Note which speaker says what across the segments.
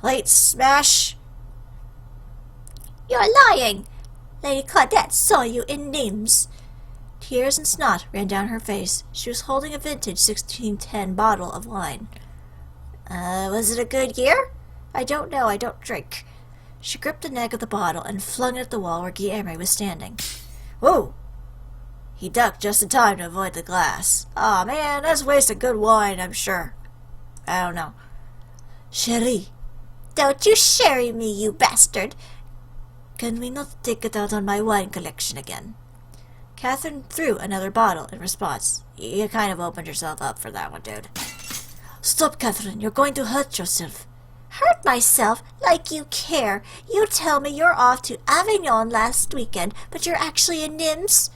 Speaker 1: plate smash.
Speaker 2: You're lying! Lady Claudette saw you in Nimes.
Speaker 1: Tears and snot ran down her face. She was holding a vintage 1610 bottle of wine. Was it a good year? I don't know, I don't drink. She gripped the neck of the bottle and flung it at the wall where Guillermo was standing. Whoa! He ducked just in time to avoid the glass. Aw, man, that's a waste of good wine, I'm sure. I don't know. Chérie.
Speaker 2: Don't you sherry me, you bastard!
Speaker 1: Can we not take it out on my wine collection again? Catherine threw another bottle in response. You kind of opened yourself up for that one, dude. Stop, Catherine. You're going to hurt yourself.
Speaker 2: Hurt myself? Like you care. You tell me you're off to Avignon last weekend, but you're actually in Nimes?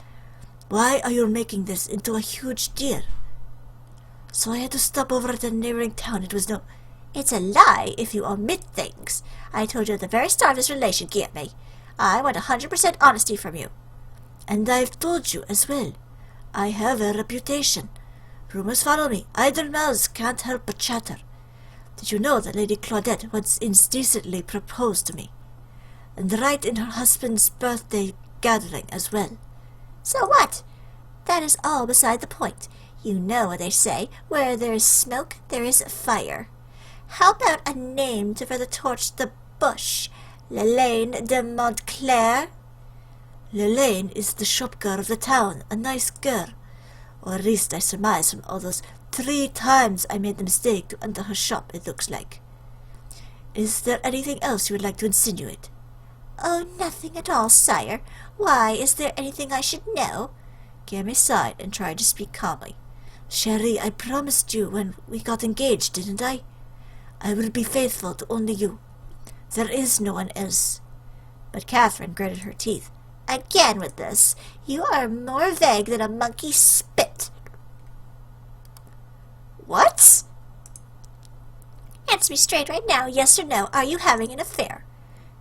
Speaker 1: Why are you making this into a huge deal? So I had to stop over at a neighboring town. It was no...
Speaker 2: It's a lie if you omit things. I told you at the very start of this relation, Guillermo. I want 100% honesty from you.
Speaker 1: And I've told you as well. I have a reputation. Rumors follow me. Idle mouths can't help but chatter. Did you know that Lady Claudette once indecently proposed to me? And right in her husband's birthday gathering as well.
Speaker 2: So what? That is all beside the point. You know what they say, where there is smoke, there is fire. How about a name to further torch the bush? Lelaine de Montclair?
Speaker 1: Lelaine is the shop girl of the town, a nice girl. Or at least I surmise from all those 3 times I made the mistake to enter her shop, it looks like. Is there anything else you would like to insinuate?
Speaker 2: Oh, nothing at all, sire. Why, is there anything I should know?
Speaker 1: Guillermo sighed and tried to speak calmly. Chérie, I promised you when we got engaged, didn't I? I will be faithful to only you. There is no one else.
Speaker 2: But Catherine gritted her teeth. Again with this. You are more vague than a monkey spit.
Speaker 1: What?
Speaker 2: Answer me straight right now, yes or no. Are you having an affair?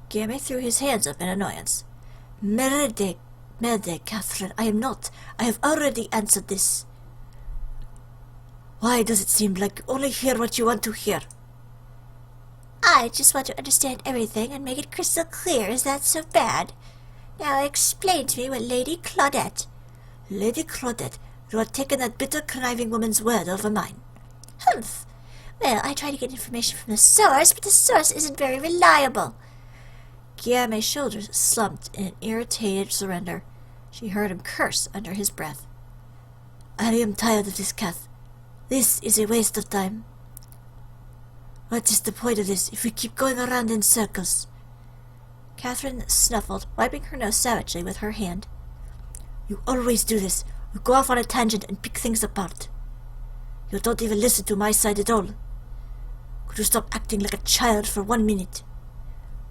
Speaker 1: Guillermo threw his hands up in annoyance. Merde, Catherine, I am not. I have already answered this. Why does it seem like you only hear what you want to hear?
Speaker 2: I just want to understand everything and make it crystal clear. Is that so bad? Now explain to me what Lady Claudette...
Speaker 1: Lady Claudette, you are taking that bitter, conniving woman's word over mine.
Speaker 2: Humph. Well, I try to get information from the source, but the source isn't very reliable.
Speaker 1: Guillermo's shoulders slumped in an irritated surrender. She heard him curse under his breath. I am tired of this, Kath. This is a waste of time. What is the point of this if we keep going around in circles? Catherine snuffled, wiping her nose savagely with her hand. You always do this. You go off on a tangent and pick things apart. You don't even listen to my side at all. Could you stop acting like a child for 1 minute?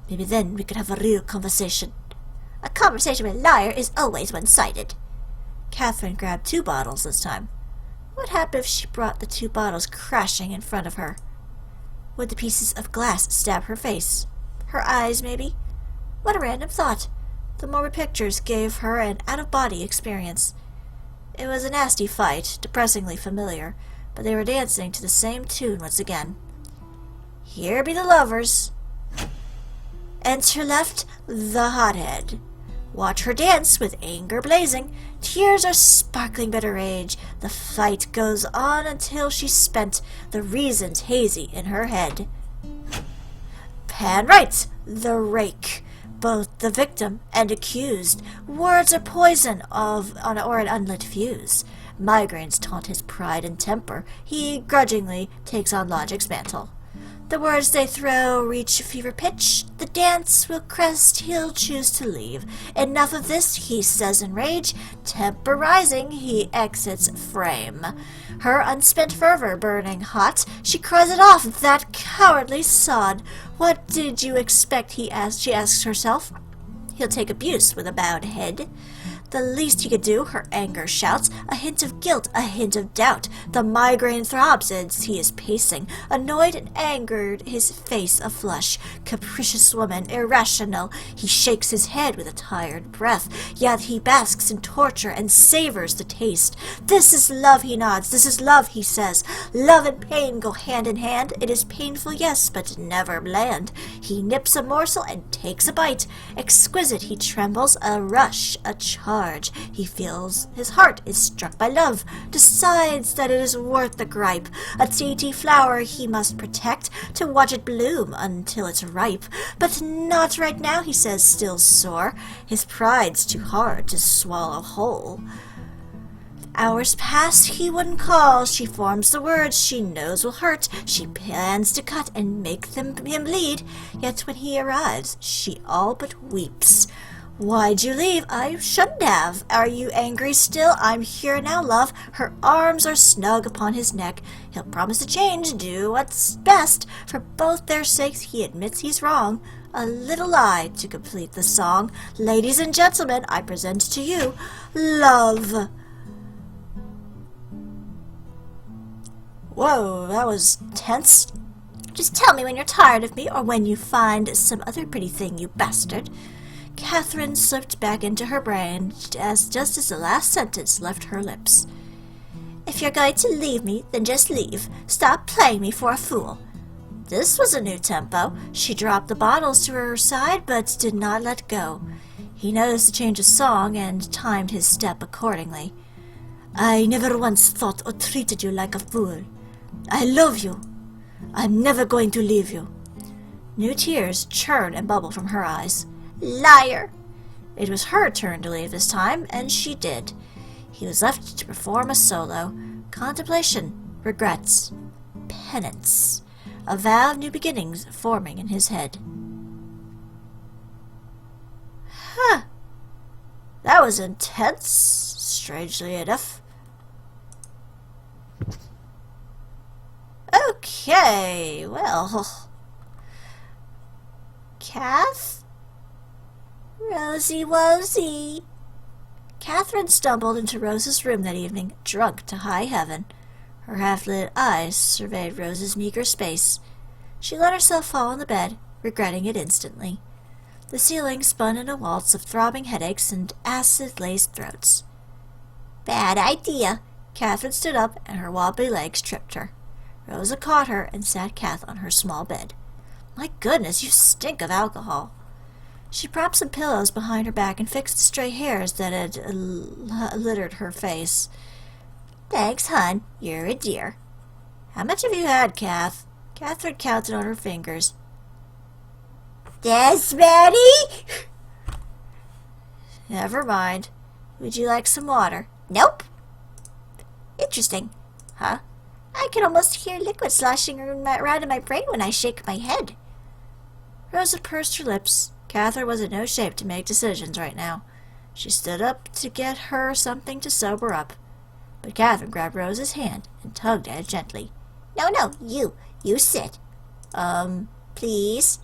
Speaker 1: Maybe then we could have a real conversation.
Speaker 2: A conversation with a liar is always one-sided.
Speaker 1: Catherine grabbed 2 bottles this time. What happened if she brought the 2 bottles crashing in front of her? Would the pieces of glass stab her face? Her eyes, maybe? What a random thought. The morbid pictures gave her an out-of-body experience. It was a nasty fight, depressingly familiar, but they were dancing to the same tune once again. Here be the lovers. Enter left, the hothead. Watch her dance with anger blazing. Tears are sparkling bitter rage. The fight goes on until she's spent, the reasons hazy in her head. Pan right, the rake. Both the victim and accused. Words are poison or an unlit fuse. Migraines taunt his pride and temper. He grudgingly takes on logic's mantle. The words they throw reach fever pitch. The dance will crest, he'll choose to leave. Enough of this, he says in rage. Temper rising, he exits frame. Her unspent fervor burning hot, she cries it off, that cowardly sod. What did you expect, she asks herself. He'll take abuse with a bowed head. The least he could do, her anger shouts, a hint of guilt, a hint of doubt. The migraine throbs as he is pacing, annoyed and angered, his face a flush. Capricious woman, irrational. He shakes his head with a tired breath, yet he basks in torture and savors the taste. This is love, he nods. This is love, he says. Love and pain go hand in hand. It is painful, yes, but never bland. He nips a morsel and takes a bite. Exquisite, he trembles, a rush, a charge. He feels his heart is struck by love, decides that it is worth the gripe. A dainty flower he must protect, to watch it bloom until it's ripe. But not right now, he says, still sore. His pride's too hard to swallow whole. Hours pass, he wouldn't call. She forms the words she knows will hurt. She plans to cut and make him bleed. Yet when he arrives, she all but weeps. Why'd you leave? I shouldn't have. Are you angry still? I'm here now, love. Her arms are snug upon his neck. He'll promise to change, do what's best. For both their sakes, he admits he's wrong. A little lie to complete the song. Ladies and gentlemen, I present to you love. Whoa, that was tense. Just tell me when you're tired of me, or when you find some other pretty thing, you bastard. Catherine slipped back into her brain just as the last sentence left her lips. If you're going to leave me, then just leave. Stop playing me for a fool. This was a new tempo. She dropped the bottles to her side, but did not let go. He noticed the change of song and timed his step accordingly. I never once thought or treated you like a fool. I love you. I'm never going to leave you. New tears churn and bubble from her eyes. Liar! It was her turn to leave this time, and she did. He was left to perform a solo. Contemplation, regrets, penance. A vow of new beginnings forming in his head. Huh. That was intense, strangely enough. Okay, well. Kath? Rosie Wosie. Catherine stumbled into Rose's room that evening, drunk to high heaven. Her half-lit eyes surveyed Rose's meager space. She let herself fall on the bed, regretting it instantly. The ceiling spun in a waltz of throbbing headaches and acid-laced throats. Bad idea. Catherine stood up, and her wobbly legs tripped her. Rosa caught her and sat Kath on her small bed. My goodness, you stink of alcohol. She propped some pillows behind her back and fixed the stray hairs that had littered her face. Thanks, hon. You're a dear. How much have you had, Kath? Catherine counted on her fingers. This many? Never mind. Would you like some water? Nope. Interesting. Huh? I can almost hear liquid sloshing around in my brain when I shake my head. Rosa pursed her lips. Catherine was in no shape to make decisions right now. She stood up to get her something to sober up. But Catherine grabbed Rosa's hand and tugged at it gently. No, you sit. Please?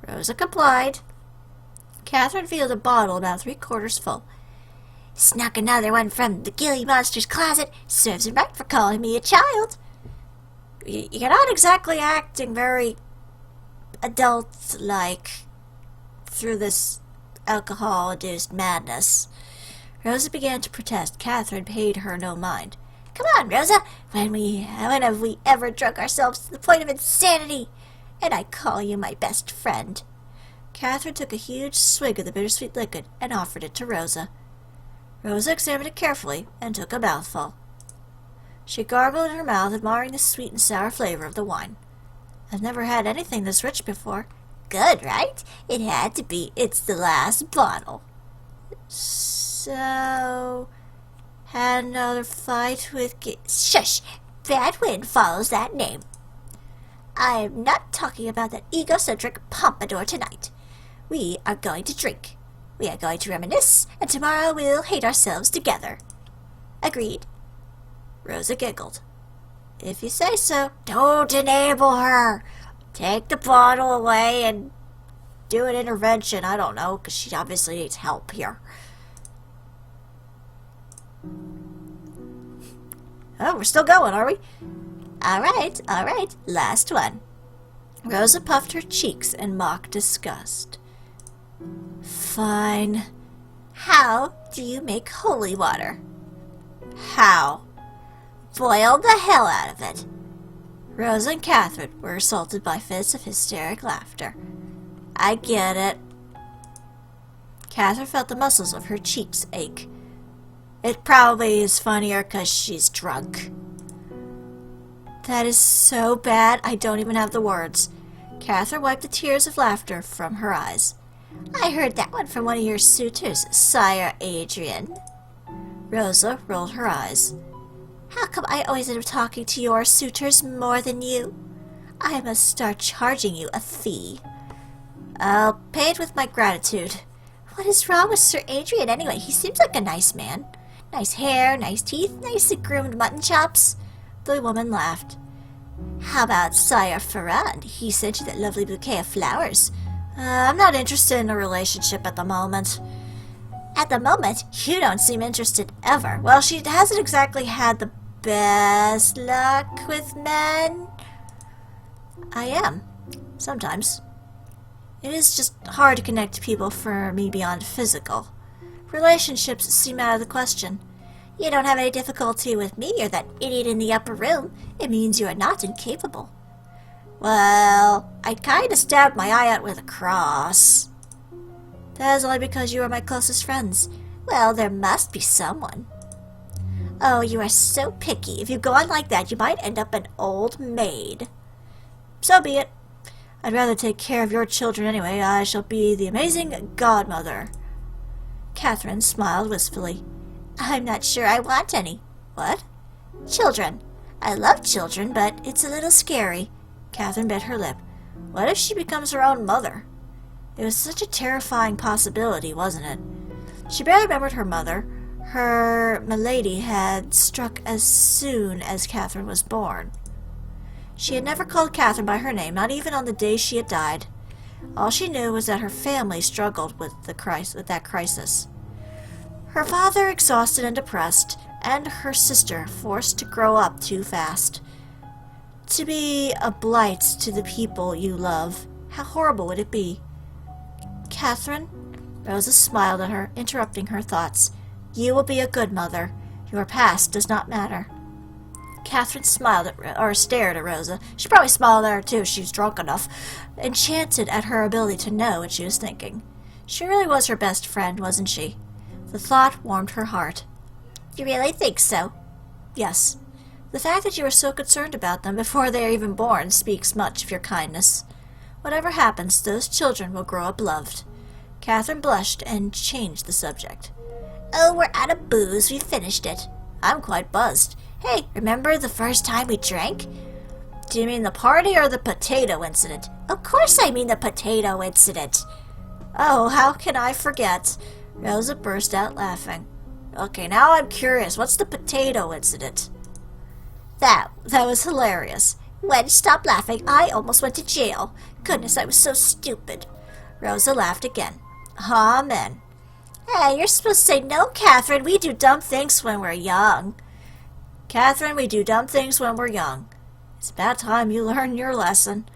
Speaker 1: Rosa complied. Catherine filled a bottle about 3/4 full. Snuck another one from the Gilly Monster's closet. Serves him right for calling me a child. You're not exactly acting very adult-like through this alcohol-induced madness. Rosa began to protest. Catherine paid her no mind. Come on, Rosa. When have we ever drunk ourselves to the point of insanity? And I call you my best friend. Catherine took a huge swig of the bittersweet liquid and offered it to Rosa. Rosa examined it carefully and took a mouthful. She gargled in her mouth, admiring the sweet and sour flavor of the wine. I've never had anything this rich before. Good, right? It had to be. It's the last bottle. So... had another fight with... Shush! Bad wind follows that name. I am not talking about that egocentric pompadour tonight. We are going to drink. We are going to reminisce, and tomorrow we'll hate ourselves together. Agreed? Rosa giggled. If you say so. Don't enable her. Take the bottle away and do an intervention. I don't know, because she obviously needs help here. Oh, we're still going, are we?
Speaker 2: All right, last one.
Speaker 1: Rosa puffed her cheeks in mock disgust. Fine.
Speaker 2: How do you make holy water?
Speaker 1: How?
Speaker 2: Boil the hell out of it.
Speaker 1: Rosa and Catherine were assaulted by fits of hysteric laughter. I get it. Catherine felt the muscles of her cheeks ache. It probably is funnier 'cause she's drunk. That is so bad, I don't even have the words. Catherine wiped the tears of laughter from her eyes.
Speaker 2: I heard that one from one of your suitors, Sire Adrian.
Speaker 1: Rosa rolled her eyes.
Speaker 2: How come I always end up talking to your suitors more than you? I must start charging you a fee.
Speaker 1: I'll pay it with my gratitude.
Speaker 2: What is wrong with Sir Adrian anyway? He seems like a nice man. Nice hair, nice teeth, nicely groomed mutton chops.
Speaker 1: The woman laughed.
Speaker 2: How about Sire Ferrand? He sent you that lovely bouquet of flowers.
Speaker 1: I'm not interested in a relationship at the moment.
Speaker 2: At the moment, you don't seem interested ever.
Speaker 1: Well, she hasn't exactly had the best luck with men. I am. Sometimes. It is just hard to connect people for me beyond physical. Relationships seem out of the question.
Speaker 2: You don't have any difficulty with me or that idiot in the upper room. It means you are not incapable.
Speaker 1: Well, I kinda stabbed my eye out with a cross. That is only because you are my closest friends.
Speaker 2: Well, there must be someone. Oh, you are so picky. If you go on like that, you might end up an old maid.
Speaker 1: So be it. I'd rather take care of your children anyway. I shall be the amazing godmother. Catherine smiled wistfully.
Speaker 2: I'm not sure I want any.
Speaker 1: What?
Speaker 2: Children. I love children, but it's a little scary.
Speaker 1: Catherine bit her lip. What if she becomes her own mother? It was such a terrifying possibility, wasn't it? She barely remembered her mother. Her milady had struck as soon as Catherine was born. She had never called Catherine by her name, not even on the day she had died. All she knew was that her family struggled with that crisis. Her father exhausted and depressed, and her sister forced to grow up too fast. To be a blight to the people you love, how horrible would it be? Catherine? Rosa smiled at her, interrupting her thoughts. You will be a good mother. Your past does not matter. Catherine stared at Rosa. She probably smiled at her too. She was drunk enough, enchanted at her ability to know what she was thinking. She really was her best friend, wasn't she? The thought warmed her heart.
Speaker 2: You really think so?
Speaker 1: Yes. The fact that you were so concerned about them before they are even born speaks much of your kindness. Whatever happens, those children will grow up loved. Catherine blushed and changed the subject.
Speaker 2: Oh, we're out of booze. We finished it.
Speaker 1: I'm quite buzzed.
Speaker 2: Hey, remember the first time we drank?
Speaker 1: Do you mean the party or the potato incident?
Speaker 2: Of course I mean the potato incident.
Speaker 1: Oh, how can I forget? Rosa burst out laughing. Okay, now I'm curious. What's the potato incident?
Speaker 2: That
Speaker 1: was hilarious.
Speaker 2: When stop laughing, I almost went to jail. Goodness, I was so stupid.
Speaker 1: Rosa laughed again. Amen.
Speaker 2: Hey, you're supposed to say, no, Catherine, we do dumb things when we're young.
Speaker 1: Catherine, we do dumb things when we're young. It's about time you learn your lesson.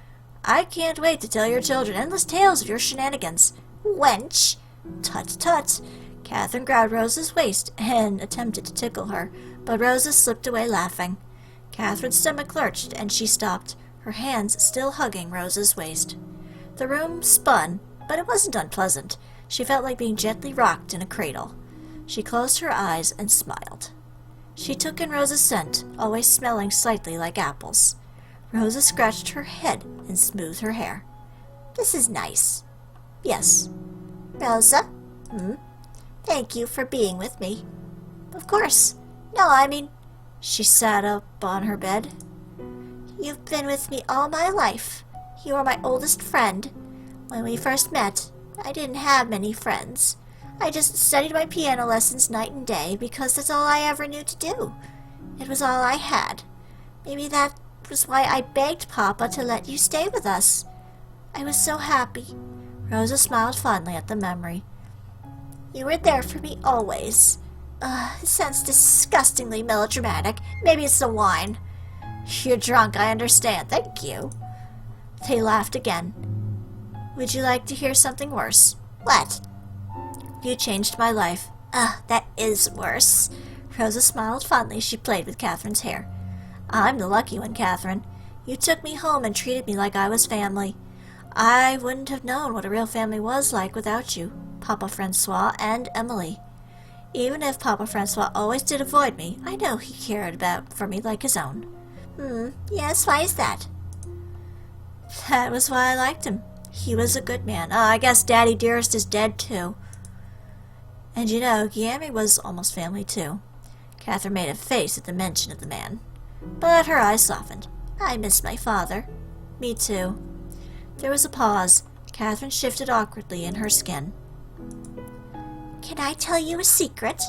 Speaker 1: I can't wait to tell your children endless tales of your shenanigans.
Speaker 2: Wench.
Speaker 1: Tut, tut. Catherine grabbed Rosa's waist and attempted to tickle her, but Rosa slipped away laughing. Catherine's stomach lurched, and she stopped, her hands still hugging Rosa's waist. The room spun, but it wasn't unpleasant. She felt like being gently rocked in a cradle. She closed her eyes and smiled. She took in Rosa's scent, always smelling slightly like apples. Rosa scratched her head and smoothed her hair.
Speaker 2: This is nice.
Speaker 1: Yes.
Speaker 2: Rosa? Thank you for being with me. Of course. No, I mean...
Speaker 1: She sat up on her bed.
Speaker 2: You've been with me all my life. You are my oldest friend. When we first met, I didn't have many friends. I just studied my piano lessons night and day because that's all I ever knew to do. It was all I had. Maybe that was why I begged Papa to let you stay with us. I was so happy.
Speaker 1: Rosa smiled fondly at the memory.
Speaker 2: You were there for me always. It sounds disgustingly melodramatic. Maybe it's the wine. You're drunk, I understand. Thank you. They laughed again. Would you like to hear something worse? What? You changed my life. That is worse. Rosa smiled fondly as she played with Catherine's hair. I'm the lucky one, Catherine. You took me home and treated me like I was family. I wouldn't have known what a real family was like without you, Papa Francois and Emily. Even if Papa Francois always did avoid me, I know he cared for me like his own. Yes, why is that? That was why I liked him. He was a good man. I guess Daddy Dearest is dead, too. And you know, Guillermo was almost family, too. Catherine made a face at the mention of the man, but her eyes softened. I miss my father. Me, too. There was a pause. Catherine shifted awkwardly in her skin. Can I tell you a secret?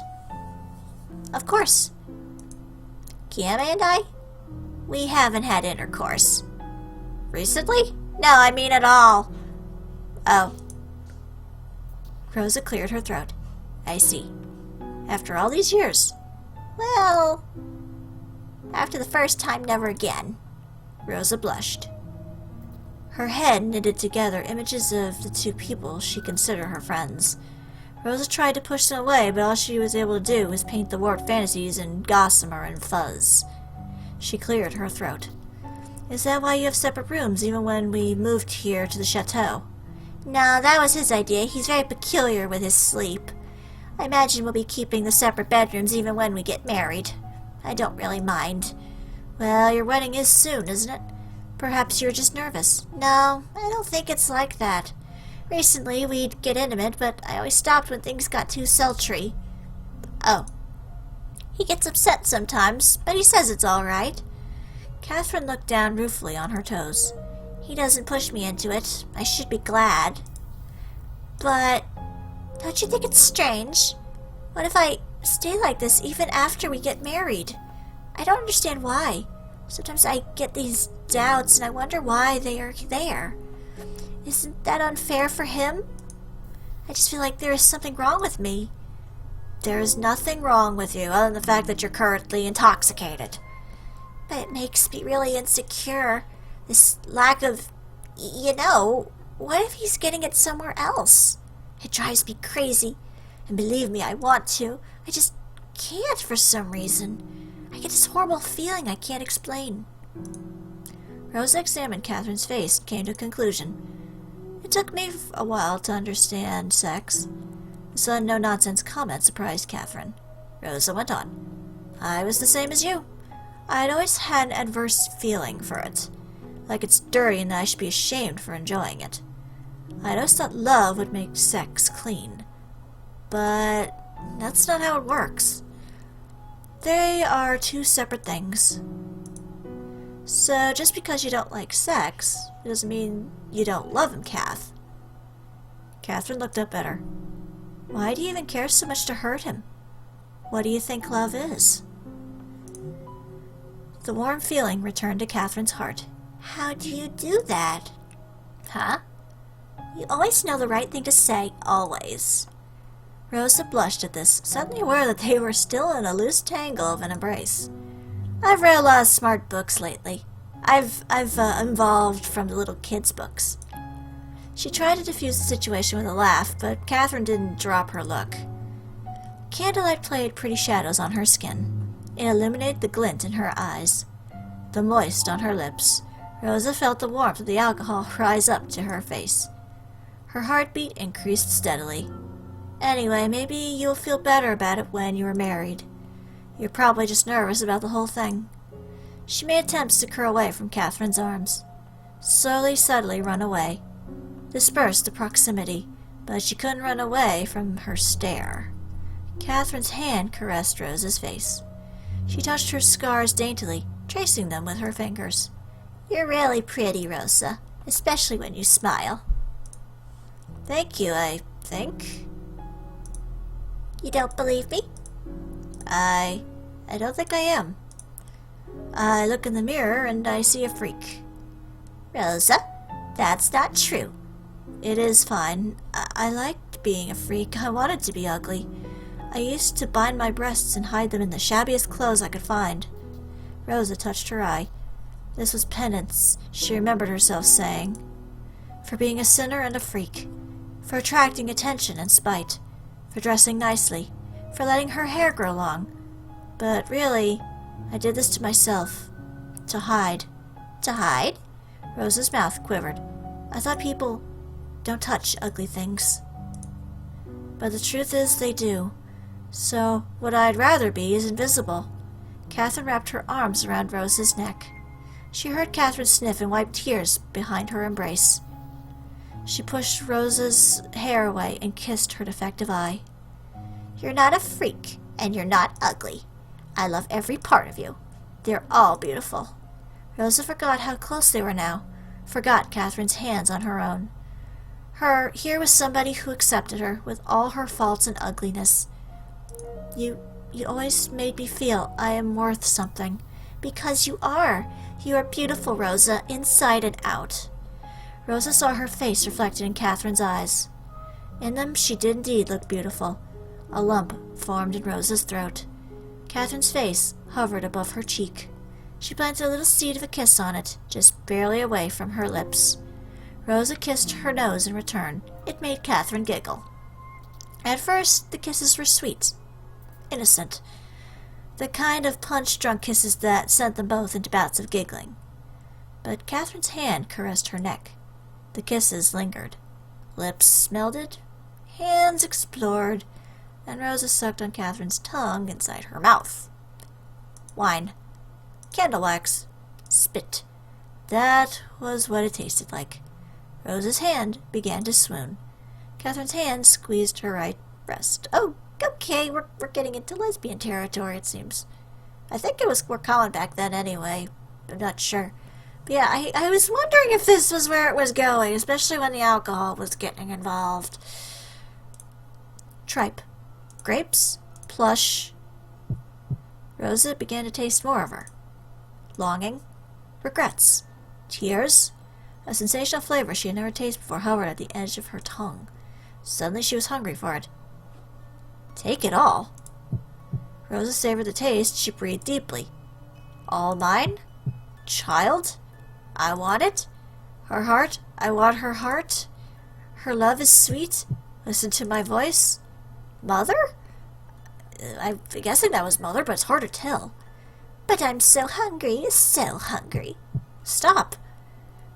Speaker 2: Of course. Guillermo and I? We haven't had intercourse. Recently? No, I mean at all. Oh. Rosa cleared her throat. I see. After all these years? Well, after the first time, never again. Rosa blushed. Her head knitted together images of the two people she considered her friends. Rosa tried to push them away, but all she was able to do was paint the warped fantasies in gossamer and fuzz. She cleared her throat. Is that why you have separate rooms, even when we moved here to the chateau? No, that was his idea. He's very peculiar with his sleep. I imagine we'll be keeping the separate bedrooms even when we get married. I don't really mind. Well, your wedding is soon, isn't it? Perhaps you're just nervous. No, I don't think it's like that. Recently, we'd get intimate, but I always stopped when things got too sultry. Oh. He gets upset sometimes, but he says it's all right. Catherine looked down ruefully on her toes. He doesn't push me into it. I should be glad. But don't you think it's strange? What if I stay like this even after we get married? I don't understand why. Sometimes I get these doubts and I wonder why they are there. Isn't that unfair for him? I just feel like there is something wrong with me. There is nothing wrong with you other than the fact that you're currently intoxicated. But it makes me really insecure. This lack of, what if he's getting it somewhere else? It drives me crazy. And believe me, I want to. I just can't for some reason. I get this horrible feeling I can't explain. Rosa examined Catherine's face and came to a conclusion. It took me a while to understand sex. This no-nonsense comment surprised Catherine. Rosa went on. I was the same as you. I'd always had an adverse feeling for it. Like it's dirty and that I should be ashamed for enjoying it. I'd always thought love would make sex clean. But that's not how it works. They are two separate things. So just because you don't like sex, it doesn't mean you don't love him, Kath. Catherine looked up at her. Why do you even care so much to hurt him? What do you think love is? The warm feeling returned to Catherine's heart. How do you do that? Huh? You always know the right thing to say, always. Rosa blushed at this, suddenly aware that they were still in a loose tangle of an embrace. I've read a lot of smart books lately. I've evolved from the little kids' books. She tried to diffuse the situation with a laugh, but Catherine didn't drop her look. Candlelight played pretty shadows on her skin. It illuminated the glint in her eyes, the moist on her lips. Rosa felt the warmth of the alcohol rise up to her face. Her heartbeat increased steadily. Anyway, maybe you'll feel better about it when you are married. You're probably just nervous about the whole thing. She made attempts to curl away from Catherine's arms. Slowly, subtly run away. Dispersed the proximity, but she couldn't run away from her stare. Catherine's hand caressed Rosa's face. She touched her scars daintily, tracing them with her fingers. You're really pretty, Rosa, especially when you smile. Thank you, I think. You don't believe me? I don't think I am. I look in the mirror and I see a freak. Rosa, that's not true. It is fine. I liked being a freak. I wanted to be ugly.
Speaker 1: I used to bind my breasts and hide them in the shabbiest clothes I could find. Rosa touched her eye. This was penance, she remembered herself saying. For being a sinner and a freak. For attracting attention and spite. For dressing nicely. For letting her hair grow long. But really, I did this to myself. To hide.
Speaker 2: To hide?
Speaker 1: Rosa's mouth quivered. I thought people don't touch ugly things. But the truth is they do. So what I'd rather be is invisible. Catherine wrapped her arms around Rosa's neck. She heard Catherine sniff and wipe tears behind her embrace. She pushed Rosa's hair away and kissed her defective eye.
Speaker 2: You're not a freak, and you're not ugly. I love every part of you. They're all beautiful.
Speaker 1: Rosa forgot how close they were now, forgot Catherine's hands on her own. Here was somebody who accepted her with all her faults and ugliness. You always made me feel I am worth something.
Speaker 2: Because you are. You are beautiful, Rosa, inside and out.
Speaker 1: Rosa saw her face reflected in Catherine's eyes. In them she did indeed look beautiful. A lump formed in Rosa's throat. Catherine's face hovered above her cheek. She planted a little seed of a kiss on it, just barely away from her lips. Rosa kissed her nose in return. It made Catherine giggle. At first, the kisses were sweet, innocent, the kind of punch-drunk kisses that sent them both into bouts of giggling. But Catherine's hand caressed her neck. The kisses lingered. Lips smelled it, hands explored, and Rosa sucked on Catherine's tongue inside her mouth. Wine. Candle wax. Spit. That was what it tasted like. Rosa's hand began to swoon. Catherine's hand squeezed her right breast. Oh, okay, we're getting into lesbian territory, it seems. I think it was more common back then anyway. I'm not sure. But yeah, I was wondering if this was where it was going, especially when the alcohol was getting involved. Tripe. Grapes. Plush. Rosa began to taste more of her. Longing. Regrets. Tears. A sensational flavor she had never tasted before hovered at the edge of her tongue. Suddenly she was hungry for it. Take it all. Rosa savored the taste. She breathed deeply. All mine? Child? I want it? Her heart? I want her heart? Her love is sweet? Listen to my voice? Mother? I'm guessing that was mother, but it's hard to tell.
Speaker 2: But I'm so hungry, so hungry.
Speaker 1: Stop!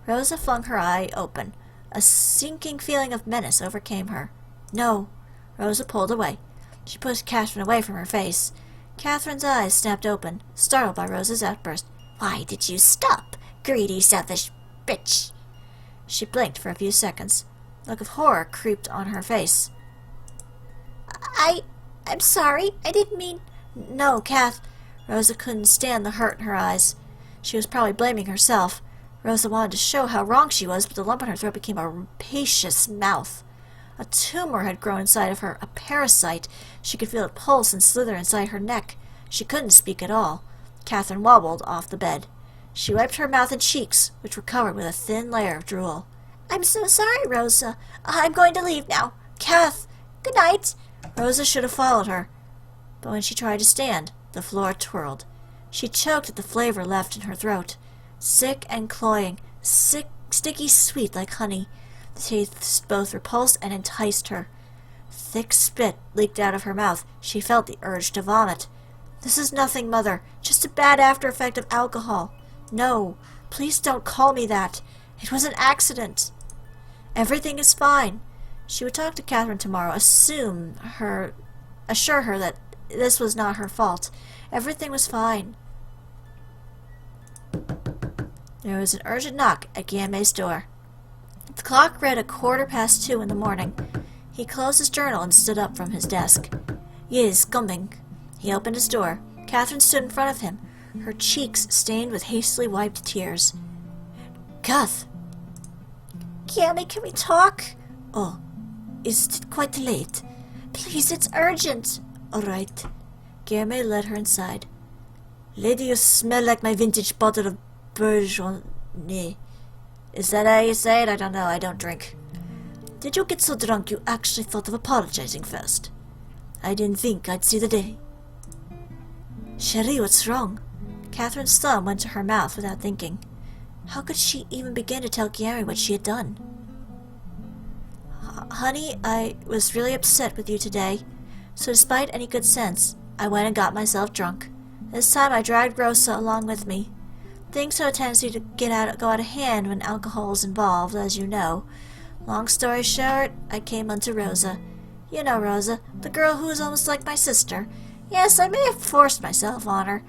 Speaker 1: Rosa flung her eye open. A sinking feeling of menace overcame her. No. Rosa pulled away. She pushed Catherine away from her face. Catherine's eyes snapped open, startled by Rosa's outburst.
Speaker 2: Why did you stop, greedy, selfish bitch?
Speaker 1: She blinked for a few seconds. A look of horror creeped on her face.
Speaker 2: I'm sorry. I didn't mean...
Speaker 1: No, Kath. Rosa couldn't stand the hurt in her eyes. She was probably blaming herself. Rosa wanted to show how wrong she was, but the lump in her throat became a rapacious mouth. A tumor had grown inside of her, a parasite. She could feel it pulse and slither inside her neck. She couldn't speak at all. Catherine wobbled off the bed. She wiped her mouth and cheeks, which were covered with a thin layer of drool.
Speaker 2: I'm so sorry, Rosa. I'm going to leave now.
Speaker 1: Kath!
Speaker 2: Good night.
Speaker 1: Rosa should have followed her. But when she tried to stand, the floor twirled. She choked at the flavor left in her throat. Sick and cloying, sticky sweet like honey. The taste both repulsed and enticed her. Thick spit leaked out of her mouth. She felt the urge to vomit. This is nothing, Mother. Just a bad after effect of alcohol. No, please don't call me that. It was an accident. Everything is fine. She would talk to Catherine tomorrow, assure her that this was not her fault. Everything was fine. There was an urgent knock at Guillemets' door. The clock read 2:15 in the morning. He closed his journal and stood up from his desk. Yes, coming. He opened his door. Catherine stood in front of him, her cheeks stained with hastily wiped tears. Kath!
Speaker 2: Guillemets, can we talk?
Speaker 1: Oh, is it quite late?
Speaker 2: Please, it's urgent.
Speaker 1: All right. Guillemets led her inside. Lady, you smell like my vintage bottle of Bourgogne. Is that how you say it? I don't know. I don't drink. Did you get so drunk you actually thought of apologizing first? I didn't think I'd see the day.
Speaker 2: Cherie, what's wrong? Catherine's thumb went to her mouth without thinking. How could she even begin to tell Gary what she had done? Honey, I was really upset with you today, so despite any good sense, I went and got myself drunk. This time I dragged Rosa along with me. Things have a tendency to go out of hand when alcohol is involved, as you know. Long story short, I came unto Rosa. You know Rosa, the girl who is almost like my sister. Yes, I may have forced myself on her,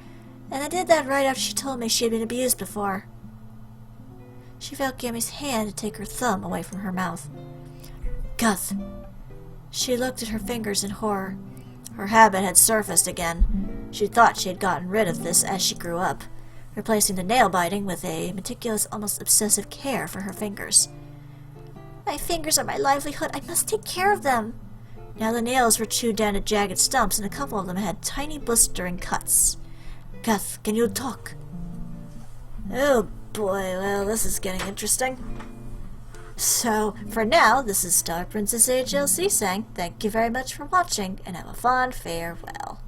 Speaker 2: and I did that right after she told me she had been abused before. She felt Gammy's hand to take her thumb away from her mouth. Guth. She looked at her fingers in horror. Her habit had surfaced again. She thought she had gotten rid of this as she grew up, replacing the nail-biting with a meticulous, almost obsessive care for her fingers. My fingers are my livelihood. I must take care of them. Now the nails were chewed down to jagged stumps, and a couple of them had tiny blistering cuts. Guth, can you talk? Oh boy, well, this is getting interesting. So, for now, this is StarPrincessHLC saying thank you very much for watching, and have a fond farewell.